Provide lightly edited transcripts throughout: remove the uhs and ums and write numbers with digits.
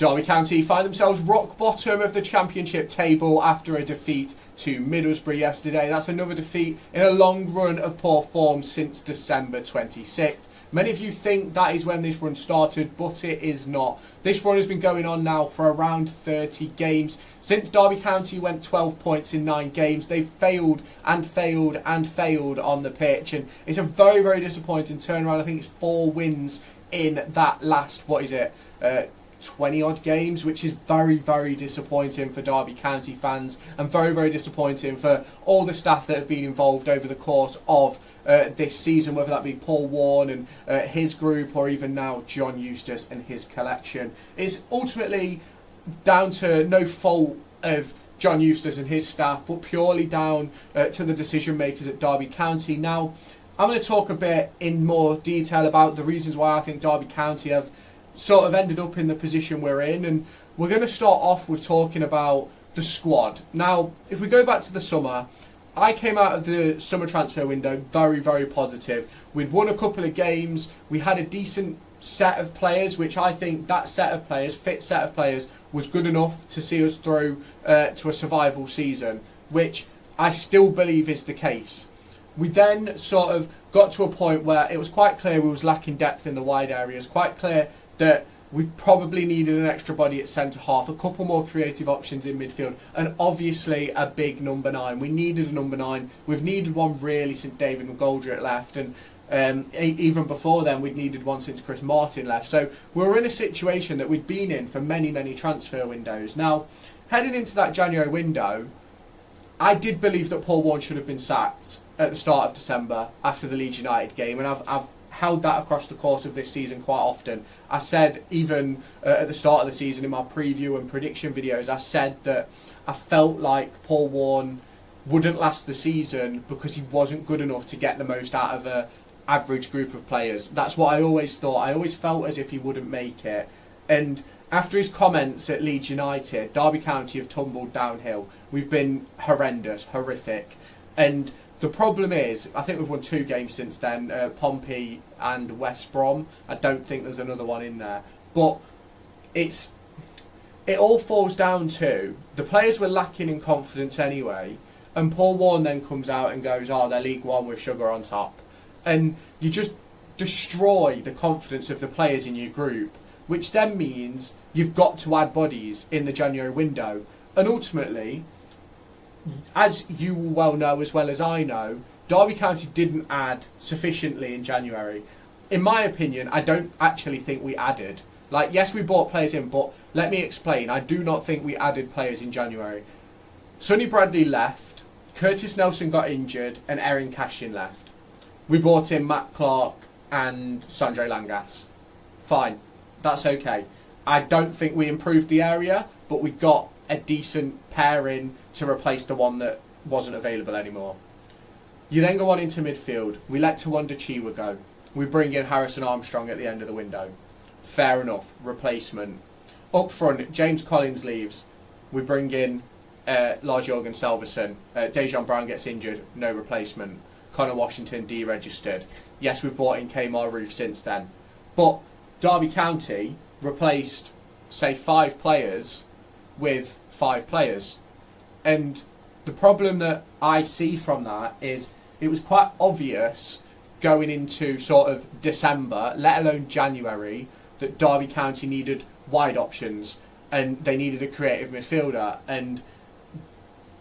Derby County find themselves rock bottom of the Championship table after a defeat to Middlesbrough yesterday. That's another defeat in a long run of poor form since December 26th. Many of you think that is when this run started, but it is not. This run has been going on now for around 30 games. Since Derby County went 12 points in 9 games, they've failed and failed and failed on the pitch. And it's a very, very disappointing turnaround. I think it's 4 wins in that last, 20 odd games, which is very, very disappointing for Derby County fans and very, very disappointing for all the staff that have been involved over the course of this season, whether that be Paul Warne and his group, or even now John Eustace and his collection. It's ultimately down to no fault of John Eustace and his staff, but purely down to the decision makers at Derby County. Now, I'm going to talk a bit in more detail about the reasons why I think Derby County have sort of ended up in the position we're in, and we're going to start off with talking about the squad. Now, if we go back to the summer, I came out of the summer transfer window very, very positive. We'd won a couple of games, we had a decent set of players, which I think that set of players, fit set of players, was good enough to see us through to a survival season, which I still believe is the case. We then sort of got to a point where it was quite clear we was lacking depth in the wide areas, quite clear that we probably needed an extra body at centre-half, a couple more creative options in midfield, and obviously a big number 9. We needed a number 9. We've needed one really since David McGoldrick left, and even before then we'd needed one since Chris Martin left. So we were in a situation that we'd been in for many, many transfer windows. Now, heading into that January window, I did believe that Paul Warne should have been sacked at the start of December after the Leeds United game, and I've held that across the course of this season quite often. I said even at the start of the season in my preview and prediction videos, I said that I felt like Paul Warne wouldn't last the season because he wasn't good enough to get the most out of a average group of players. That's what I always thought. I always felt as if he wouldn't make it. And after his comments at Leeds United, Derby County have tumbled downhill. We've been horrendous, horrific. And the problem is, I think we've won 2 games since then, Pompey and West Brom. I don't think there's another one in there. But it all falls down to the players were lacking in confidence anyway, and Paul Warne then comes out and goes, oh, they're League One with sugar on top. And you just destroy the confidence of the players in your group, which then means you've got to add bodies in the January window. And ultimately, as you well know as well as I know, Derby County didn't add sufficiently in January. In my opinion, I don't actually think we added. Like, yes, we bought players in, but let me explain. I do not think we added players in January. Sonny Bradley left, Curtis Nelson got injured, and Erin Cashin left. We brought in Matt Clark and Sandre Langas. Fine, that's okay. I don't think we improved the area, but we got a decent pairing to replace the one that wasn't available anymore. You then go on into midfield. We let Tawanda Chiwa go. We bring in Harrison Armstrong at the end of the window. Fair enough, replacement. Up front, James Collins leaves. We bring in Lars Jorgen Salverson. Dejan Brown gets injured, no replacement. Connor Washington deregistered. Yes, we've brought in Kmar Roof since then. But Derby County replaced, say, 5 players with 5 players. And the problem that I see from that is it was quite obvious going into sort of December, let alone January, that Derby County needed wide options and they needed a creative midfielder. And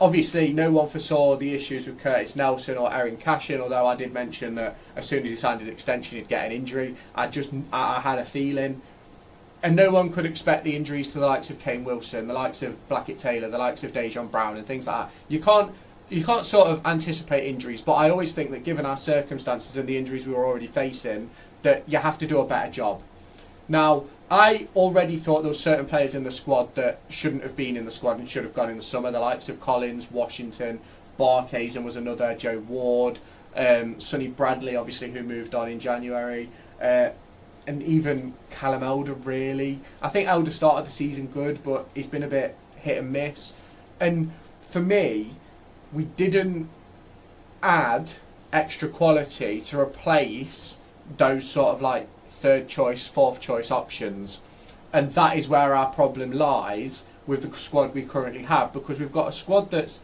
obviously no one foresaw the issues with Curtis Nelson or Erin Cashin, although I did mention that as soon as he signed his extension he'd get an injury. I had a feeling. And no one could expect the injuries to the likes of Kane Wilson, the likes of Blackett Taylor, the likes of Dejan Brown and things like that. You can't sort of anticipate injuries, but I always think that given our circumstances and the injuries we were already facing, that you have to do a better job. Now, I already thought there were certain players in the squad that shouldn't have been in the squad and should have gone in the summer, the likes of Collins, Washington, Barkhazen was another, Joe Ward, Sonny Bradley, obviously, who moved on in January, and even Callum Elder, really. I think Elder started the season good, but he's been a bit hit and miss. And for me, we didn't add extra quality to replace those sort of like 3rd choice, 4th choice options. And that is where our problem lies with the squad we currently have, because we've got a squad that's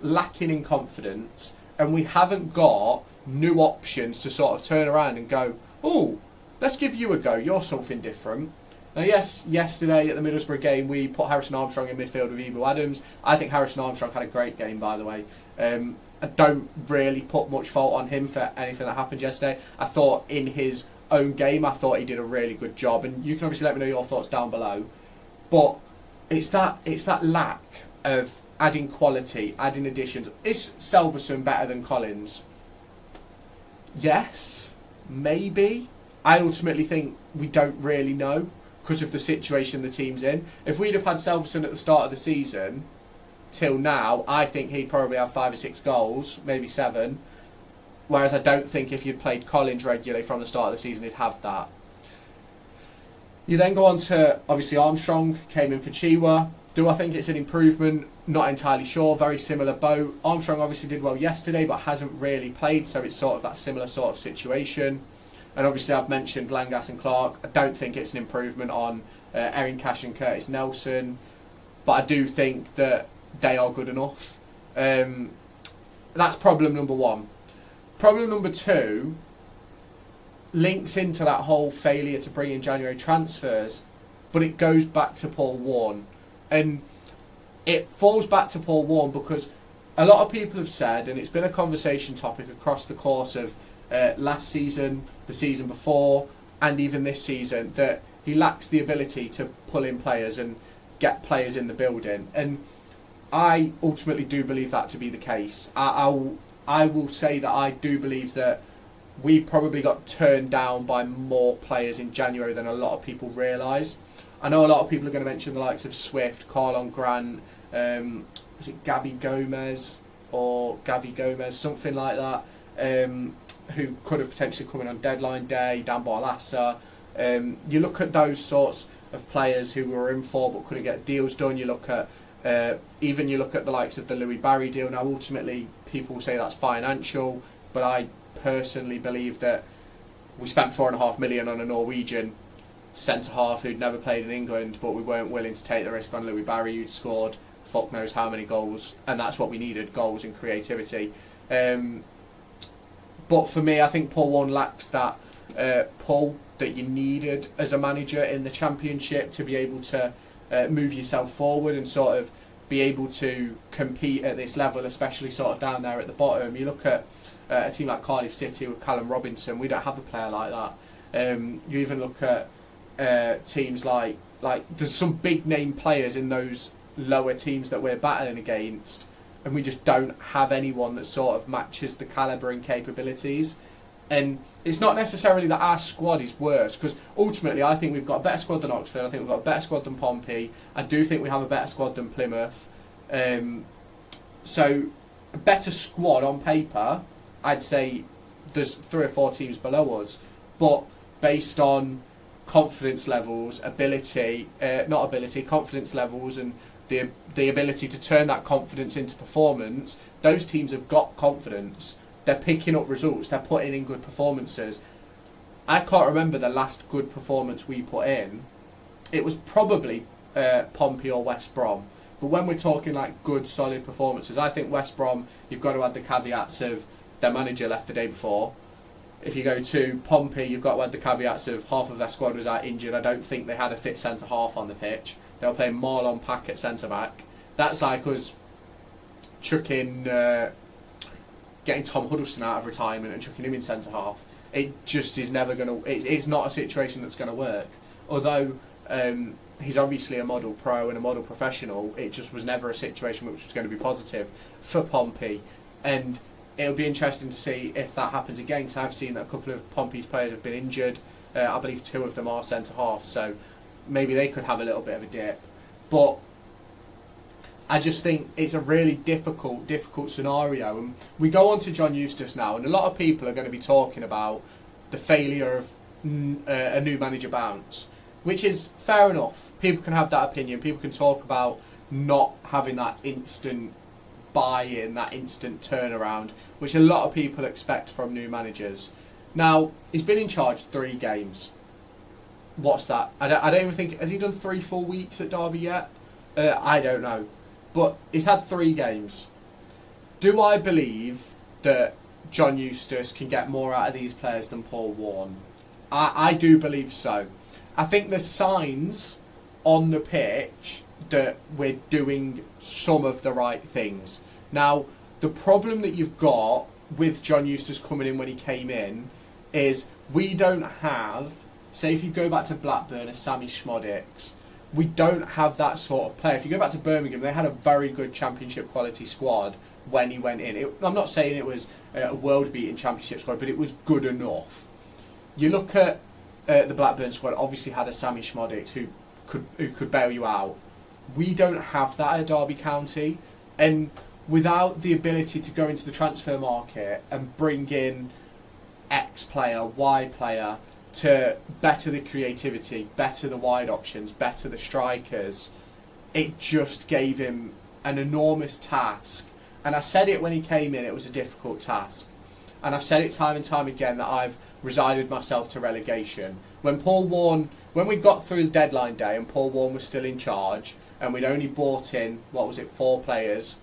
lacking in confidence, and we haven't got new options to sort of turn around and go, oh, let's give you a go, you're something different. Now, yes, yesterday at the Middlesbrough game we put Harrison Armstrong in midfield with Ebu Adams. I think Harrison Armstrong had a great game, by the way. I don't really put much fault on him for anything that happened yesterday. I thought in his own game, I thought he did a really good job, and you can obviously let me know your thoughts down below. But it's that lack of adding quality, adding additions. Is Selverson better than Collins? Yes, maybe. I ultimately think we don't really know because of the situation the team's in. If we'd have had Selverson at the start of the season till now, I think he'd probably have 5 or 6 goals, maybe 7. Whereas I don't think if you'd played Collins regularly from the start of the season, he'd have that. You then go on to, obviously, Armstrong came in for Chiwa. Do I think it's an improvement? Not entirely sure. Very similar boat. Armstrong obviously did well yesterday, but hasn't really played, so it's sort of that similar sort of situation. And obviously I've mentioned Langas and Clark. I don't think it's an improvement on Erin Cash and Curtis Nelson, but I do think that they are good enough. That's problem number 1. Problem number 2 links into that whole failure to bring in January transfers, but it goes back to Paul Warne. And it falls back to Paul Warne because a lot of people have said, and it's been a conversation topic across the course of last season, the season before, and even this season, that he lacks the ability to pull in players and get players in the building. And I ultimately do believe that to be the case. I will say that I do believe that we probably got turned down by more players in January than a lot of people realise. I know a lot of people are going to mention the likes of Swift, Carlon Grant, was it Gabby Gomez or Gavi Gomez, something like that, who could have potentially come in on deadline day, Dan Barlassa. You look at those sorts of players who were in for but couldn't get deals done. You look at you look at the likes of the Louis Barry deal. Now, ultimately, people say that's financial, but I personally believe that we spent $4.5 million on a Norwegian centre half who'd never played in England, but we weren't willing to take the risk on Louis Barry, who'd scored fuck knows how many goals, and that's what we needed: goals and creativity. But for me, I think Paul Warne lacks that pull that you needed as a manager in the Championship to be able to move yourself forward and sort of be able to compete at this level, especially sort of down there at the bottom. You look at a team like Cardiff City with Callum Robinson, we don't have a player like that. You even look at teams like there's some big name players in those lower teams that we're battling against, and we just don't have anyone that sort of matches the calibre and capabilities. And it's not necessarily that our squad is worse, because ultimately I think we've got a better squad than Oxford, I think we've got a better squad than Pompey, I do think we have a better squad than Plymouth. So a better squad on paper, I'd say there's 3 or 4 teams below us, but based on confidence levels, confidence levels, and the ability to turn that confidence into performance, those teams have got confidence. They're picking up results, they're putting in good performances. I can't remember the last good performance we put in. It was probably Pompey or West Brom. But when we're talking like good, solid performances, I think West Brom, you've got to add the caveats of their manager left the day before. If you go to Pompey, you've got to add the caveats of half of their squad was out injured. I don't think they had a fit centre-half on the pitch. They were playing Marlon Pack at centre-back. That's like us chucking... getting Tom Huddleston out of retirement and chucking him in centre-half. It just is never going to... It's not a situation that's going to work. Although he's obviously a model pro and a model professional, it just was never a situation which was going to be positive for Pompey. And it'll be interesting to see if that happens again, because I've seen that a couple of Pompey's players have been injured. I believe 2 of them are centre-half, so maybe they could have a little bit of a dip. But I just think it's a really difficult scenario. And we go on to John Eustace now, and a lot of people are going to be talking about the failure of a new manager bounce, which is fair enough. People can have that opinion. People can talk about not having that instant buy-in, that instant turnaround, which a lot of people expect from new managers. Now, he's been in charge 3 games. what's that? I don't even think, has he done 3 full weeks at Derby yet? I don't know. But he's had 3 games. Do I believe that John Eustace can get more out of these players than Paul Warne? I do believe so. I think there's signs on the pitch that we're doing some of the right things. Now, the problem that you've got with John Eustace coming in when he came in is we don't have, say if you go back to Blackburn and Sammy Schmodix, we don't have that sort of player. If you go back to Birmingham, they had a very good championship quality squad when he went in. I'm not saying it was a world-beating championship squad, but it was good enough. You look at the Blackburn squad, obviously had a Sammy Schmodix who could bail you out. We don't have that at Derby County, and without the ability to go into the transfer market and bring in X player, Y player to better the creativity, better the wide options, better the strikers, it just gave him an enormous task. And I said it when he came in, it was a difficult task. And I've said it time and time again that I've resigned myself to relegation. When we got through the deadline day and Paul Warne was still in charge, and we'd only bought in, 4 players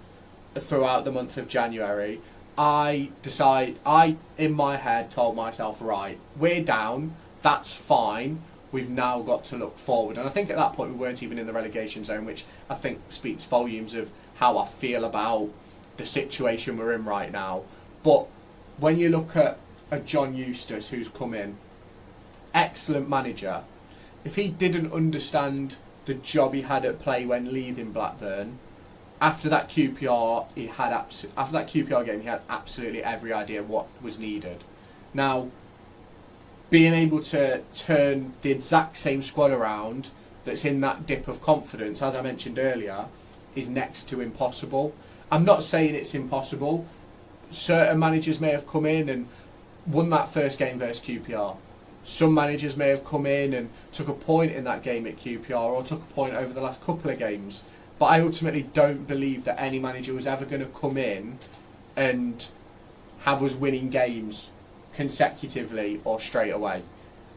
throughout the month of January, I in my head told myself, right, we're down, that's fine, we've now got to look forward. And I think at that point we weren't even in the relegation zone, which I think speaks volumes of how I feel about the situation we're in right now. But when you look at a John Eustace who's come in, excellent manager, if he didn't understand the job he had at play when leaving Blackburn, after that QPR game, he had absolutely every idea what was needed. Now, being able to turn the exact same squad around that's in that dip of confidence, as I mentioned earlier, is next to impossible. I'm not saying it's impossible. Certain managers may have come in and won that first game versus QPR. Some managers may have come in and took a point in that game at QPR, or took a point over the last couple of games. But I ultimately don't believe that any manager was ever going to come in and have us winning games consecutively or straight away.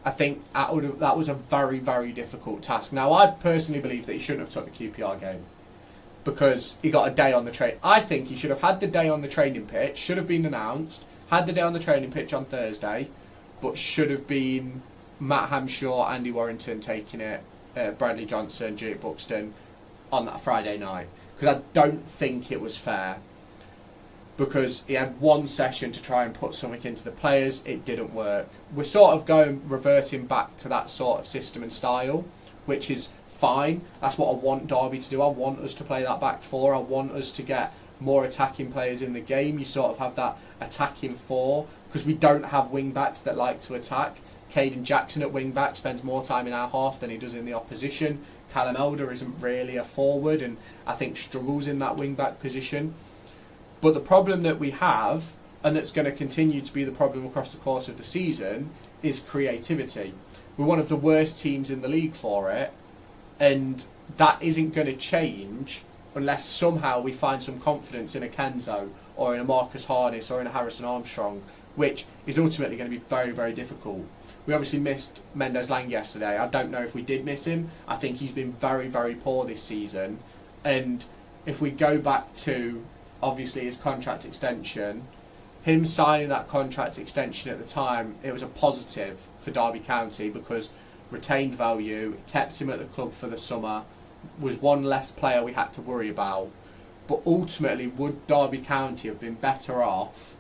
I think that was a very, very difficult task. Now, I personally believe that he shouldn't have took the QPR game because he got a day on the train. I think he should have had the day on the training pitch, should have been announced, had the day on the training pitch on Thursday, but should have been Matt Hamshaw, Andy Warrington taking it, Bradley Johnson, Jake Buxton on that Friday night. Because I don't think it was fair. Because he had one session to try and put something into the players, it didn't work. We're sort of reverting back to that sort of system and style, which is fine. That's what I want Derby to do. I want us to play that back 4. I want us to get more attacking players in the game. You sort of have that attacking 4, because we don't have wing backs that like to attack. Caden Jackson at wing back spends more time in our half than he does in the opposition. Callum Elder isn't really a forward and I think struggles in that wing back position. But the problem that we have, and that's going to continue to be the problem across the course of the season, is creativity. We're one of the worst teams in the league for it, and that isn't going to change unless somehow we find some confidence in a Kenzo or in a Marcus Harness or in a Harrison Armstrong, which is ultimately going to be very, very difficult. We obviously missed Mendes Lang yesterday. I don't know if we did miss him. I think he's been very, very poor this season. And if we go back to, obviously, his contract extension, him signing that contract extension at the time, it was a positive for Derby County because retained value, kept him at the club for the summer, was one less player we had to worry about. But ultimately, would Derby County have been better off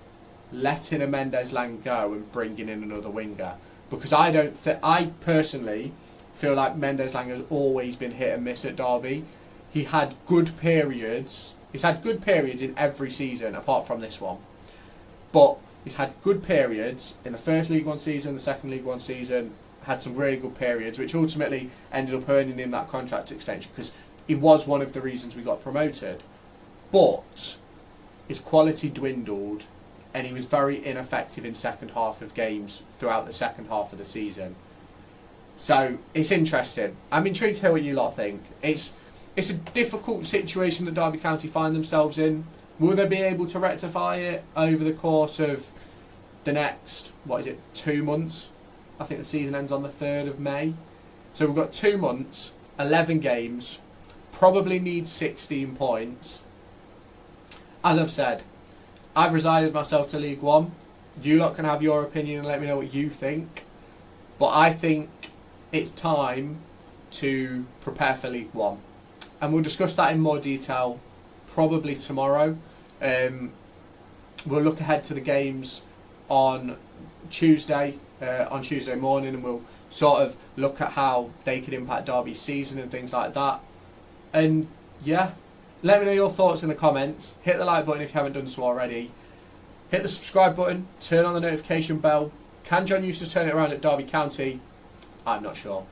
letting a Mendes Lang go and bringing in another winger? Because I personally feel like Mendes Lang has always been hit and miss at Derby. He had good periods. He's had good periods in every season apart from this one. But he's had good periods in the first League One season, the second League One season, had some really good periods, which ultimately ended up earning him that contract extension because he was one of the reasons we got promoted. But his quality dwindled and he was very ineffective in second half of games throughout the second half of the season. So it's interesting. I'm intrigued to hear what you lot think. It's a difficult situation that Derby County find themselves in. Will they be able to rectify it over the course of the next, 2 months? I think the season ends on the 3rd of May. So we've got 2 months, 11 games, probably need 16 points. As I've said, I've resigned myself to League One. You lot can have your opinion and let me know what you think. But I think it's time to prepare for League One. And we'll discuss that in more detail probably tomorrow. We'll look ahead to the games on Tuesday morning, and we'll sort of look at how they could impact Derby's season and things like that. And yeah, let me know your thoughts in the comments. Hit the like button if you haven't done so already. Hit the subscribe button, turn on the notification bell. Can John Eustace turn it around at Derby County? I'm not sure.